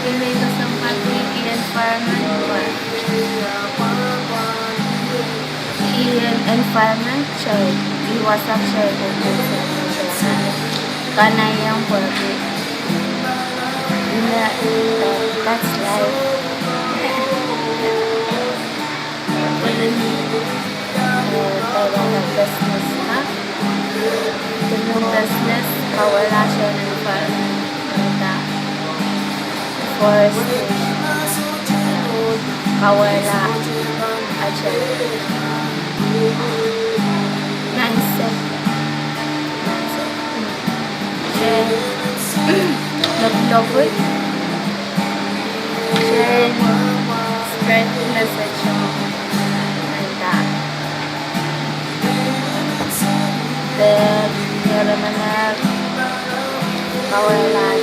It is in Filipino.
Pilih kesempatan environment. Environment change. Iwasan share karena yang pergi. That's life. Business ha? Business kawala siya ng environment. Forestation kawala aja mindset nag-lover share spread message then meron na kawala